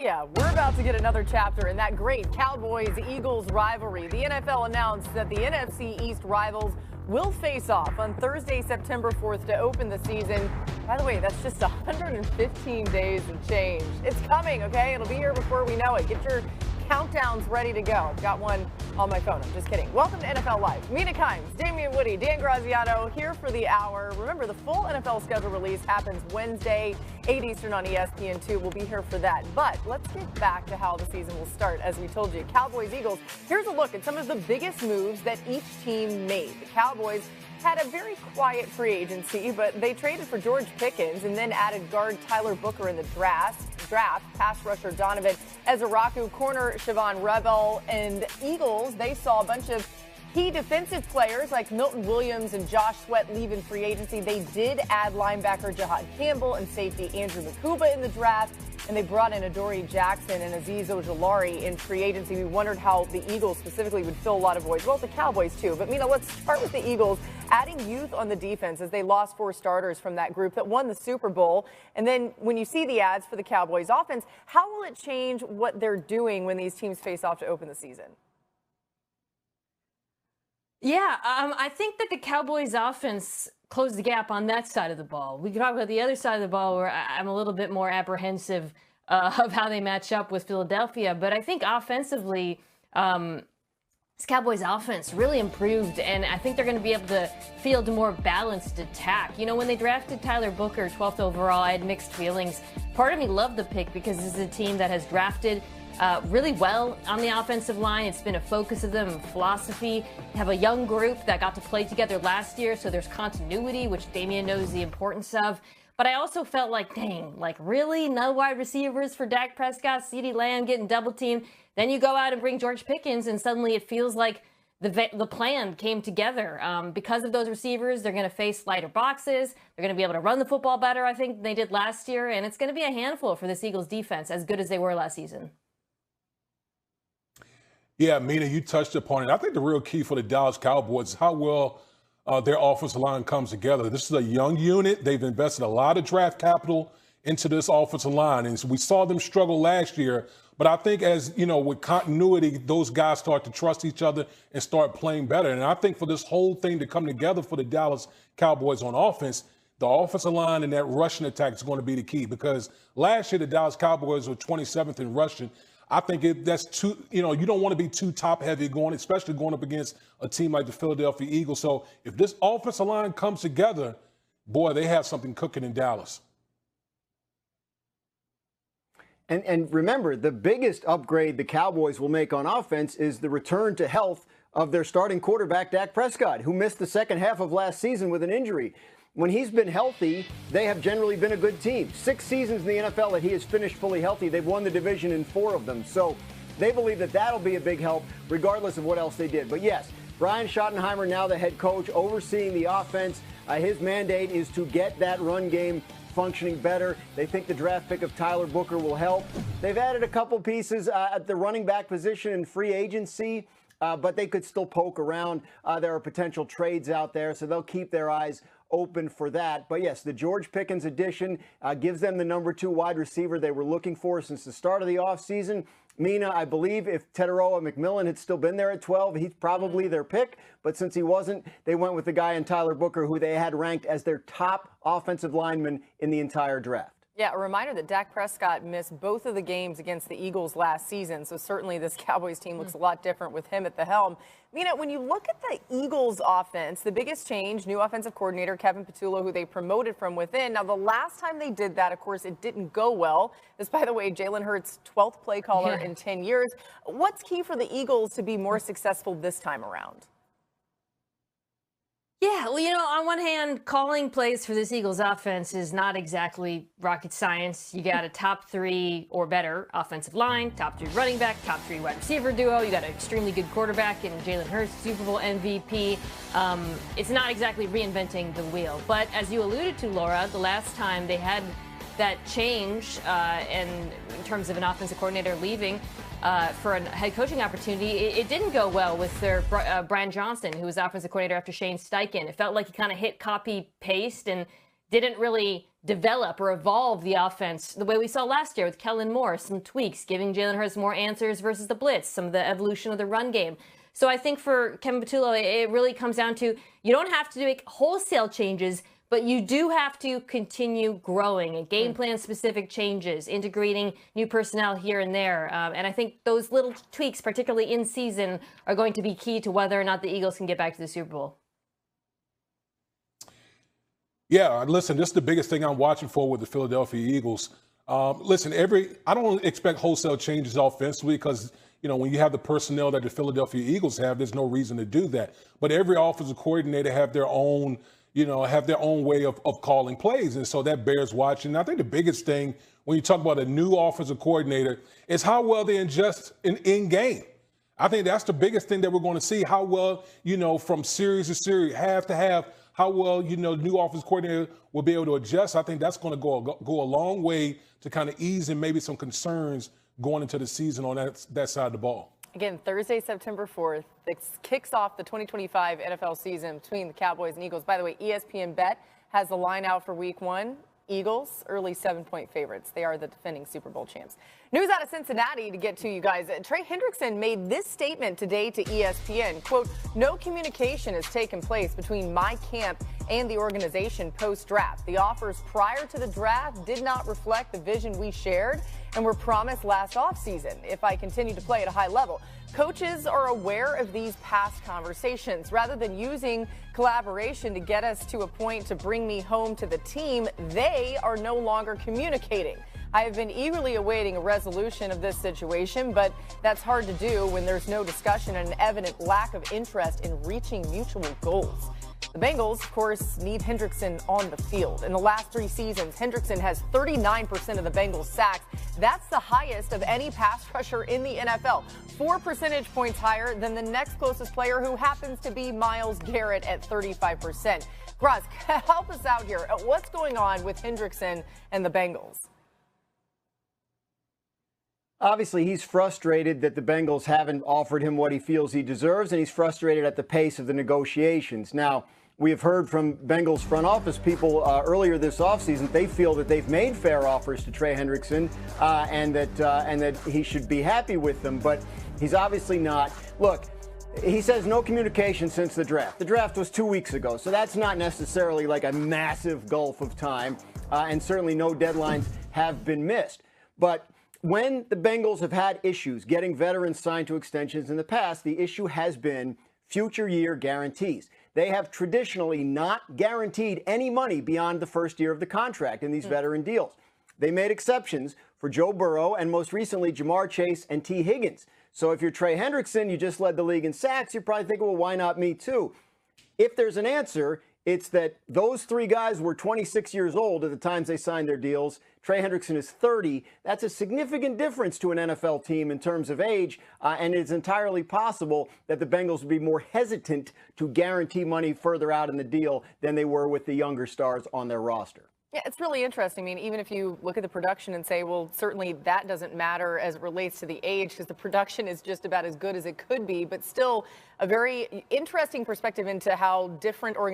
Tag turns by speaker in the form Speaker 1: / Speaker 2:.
Speaker 1: Yeah, we're about to get another chapter in that great Cowboys-Eagles rivalry. The NFL announced that the NFC East rivals will face off on Thursday, September 4th to open the season. By the way, that's just 115 days of change. It's coming, okay? It'll be here before we know it. Get your countdowns ready to go. I've got one on my phone. I'm just kidding. Welcome to NFL Live. Mina Kimes, Damian Woody, Dan Graziano here for the hour. Remember, the full NFL schedule release happens Wednesday, 8 Eastern on ESPN2. We'll be here for that. But let's get back to how the season will start. As we told you, Cowboys, Eagles. Here's a look at some of the biggest moves that each team made. The Cowboys had a very quiet free agency, but they traded for George Pickens and then added guard Tyler Booker in the draft, pass rusher Donovan Ezeraku, corner Siobhan Rebel, and Eagles, they saw a bunch of key defensive players like Milton Williams and Josh Sweat leave in free agency. They did add linebacker Jahad Campbell and safety Andrew Makuba in the draft, and they brought in Adoree Jackson and Azeez Ojulari in free agency. We wondered how the Eagles specifically would fill a lot of voids. Well, the Cowboys too. But, Mina, let's start with the Eagles adding youth on the defense as they lost 4 starters from that group that won the Super Bowl. And then when you see the ads for the Cowboys offense, how will it change what they're doing when these teams face off to open the season?
Speaker 2: Yeah, I think that the Cowboys offense closed the gap on that side of the ball. We can talk about the other side of the ball where I'm a little bit more apprehensive of how they match up with Philadelphia. But I think offensively, this Cowboys offense really improved, and I think they're going to be able to field a more balanced attack. You know, when they drafted Tyler Booker 12th overall, I had mixed feelings. Part of me loved the pick because this is a team that has drafted really well on the offensive line. It's been a focus of them, philosophy. They have a young group that got to play together last year, so there's continuity, which Damian knows the importance of. But I also felt like, dang, like really? No wide receivers for Dak Prescott, CeeDee Lamb getting double teamed. Then you go out and bring George Pickens, and suddenly it feels like the plan came together. Because of those receivers, they're going to face lighter boxes. They're going to be able to run the football better, I think, than they did last year. And it's going to be a handful for this Eagles defense, as good as they were last season.
Speaker 3: Yeah, Mina, you touched upon it. I think the real key for the Dallas Cowboys is how well their offensive line comes together. This is a young unit. They've invested a lot of draft capital into this offensive line. And so we saw them struggle last year. But I think as, you know, with continuity, those guys start to trust each other and start playing better. And I think for this whole thing to come together for the Dallas Cowboys on offense, the offensive line and that rushing attack is going to be the key. Because last year, the Dallas Cowboys were 27th in rushing. I think that's too, you know, you don't want to be too top heavy going, especially going up against a team like the Philadelphia Eagles. So if this offensive line comes together, boy, they have something cooking in Dallas.
Speaker 4: And remember, the biggest upgrade the Cowboys will make on offense is the return to health of their starting quarterback, Dak Prescott, who missed the second half of last season with an injury. When he's been healthy, they have generally been a good team. 6 seasons in the NFL that he has finished fully healthy. They've won the division in 4 of them. So they believe that that'll be a big help regardless of what else they did. But yes, Brian Schottenheimer, now the head coach, overseeing the offense. His mandate is to get that run game functioning better. They think the draft pick of Tyler Booker will help. They've added a couple pieces at the running back position in free agency, but they could still poke around. There are potential trades out there, so they'll keep their eyes open for that. But yes, the George Pickens addition gives them the number 2 wide receiver they were looking for since the start of the offseason. Mina, I believe if Teteroa McMillan had still been there at 12, he's probably their pick. But since he wasn't, they went with the guy in Tyler Booker, who they had ranked as their top offensive lineman in the entire draft.
Speaker 1: Yeah, a reminder that Dak Prescott missed both of the games against the Eagles last season, so certainly this Cowboys team looks a lot different with him at the helm. Mina, when you look at the Eagles offense, the biggest change, new offensive coordinator Kevin Patullo, who they promoted from within. Now, the last time they did that, of course, it didn't go well. This, by the way, Jalen Hurts' 12th play caller in 10 years. What's key for the Eagles to be more successful this time around?
Speaker 2: Yeah, well, you know, on one hand, calling plays for this Eagles offense is not exactly rocket science. You got a top 3 or better offensive line, top 3 running back, top 3 wide receiver duo. You got an extremely good quarterback in Jalen Hurts, Super Bowl MVP. It's not exactly reinventing the wheel. But as you alluded to, Laura, the last time they had that change in terms of an offensive coordinator leaving for a head coaching opportunity, it didn't go well with their Brian Johnson, who was offensive coordinator after Shane Steichen. It felt like he kind of hit copy paste and didn't really develop or evolve the offense the way we saw last year with Kellen Moore, some tweaks, giving Jalen Hurts more answers versus the blitz, some of the evolution of the run game. So I think for Kevin Patullo, it really comes down to you don't have to make wholesale changes, but you do have to continue growing and game plan specific changes, integrating new personnel here and there. And I think those little tweaks, particularly in season, are going to be key to whether or not the Eagles can get back to the Super Bowl.
Speaker 3: Yeah, listen, this is the biggest thing I'm watching for with the Philadelphia Eagles. Listen, I don't expect wholesale changes offensively because, when you have the personnel that the Philadelphia Eagles have, there's no reason to do that. But every offensive coordinator have their own way of calling plays. And so that bears watching. And I think the biggest thing when you talk about a new offensive coordinator is how well they adjust in game. I think that's the biggest thing that we're going to see, how well, from series to series, half to half, how well, the new offensive coordinator will be able to adjust. I think that's going to go a long way to kind of ease and maybe some concerns going into the season on that side of the ball.
Speaker 1: Again, Thursday, September 4th, it kicks off the 2025 NFL season between the Cowboys and Eagles. By the way, ESPN Bet has the line out for week 1. Eagles, early 7-point favorites. They are the defending Super Bowl champs. News out of Cincinnati to get to you guys. Trey Hendrickson made this statement today to ESPN, quote, "No communication has taken place between my camp and the organization post-draft. The offers prior to the draft did not reflect the vision we shared and were promised last offseason if I continue to play at a high level. Coaches are aware of these past conversations. Rather than using collaboration to get us to a point to bring me home to the team, they are no longer communicating. I have been eagerly awaiting a resolution of this situation, but that's hard to do when there's no discussion and an evident lack of interest in reaching mutual goals." The Bengals, of course, need Hendrickson on the field. In the last 3 seasons, Hendrickson has 39% of the Bengals sacks. That's the highest of any pass rusher in the NFL. 4 percentage points higher than the next closest player, who happens to be Myles Garrett at 35%. Graz, help us out here. What's going on with Hendrickson and the Bengals?
Speaker 4: Obviously, he's frustrated that the Bengals haven't offered him what he feels he deserves, and he's frustrated at the pace of the negotiations. Now, we have heard from Bengals front office people earlier this offseason. They feel that they've made fair offers to Trey Hendrickson and that he should be happy with them, but he's obviously not. Look, he says no communication since the draft. The draft was 2 weeks ago, so that's not necessarily like a massive gulf of time, and certainly no deadlines have been missed. But when the Bengals have had issues getting veterans signed to extensions in the past, the issue has been future year guarantees. They have traditionally not guaranteed any money beyond the first year of the contract in these veteran deals. They made exceptions for Joe Burrow and most recently Jamar Chase and T. Higgins. So if you're Trey Hendrickson, you just led the league in sacks, you're probably thinking, well, why not me too? If there's an answer, it's that those 3 guys were 26 years old at the times they signed their deals. Trey Hendrickson is 30. That's a significant difference to an NFL team in terms of age, and it's entirely possible that the Bengals would be more hesitant to guarantee money further out in the deal than they were with the younger stars on their roster.
Speaker 1: Yeah, it's really interesting. I mean, even if you look at the production and say, well, certainly that doesn't matter as it relates to the age because the production is just about as good as it could be, but still a very interesting perspective into how different organizations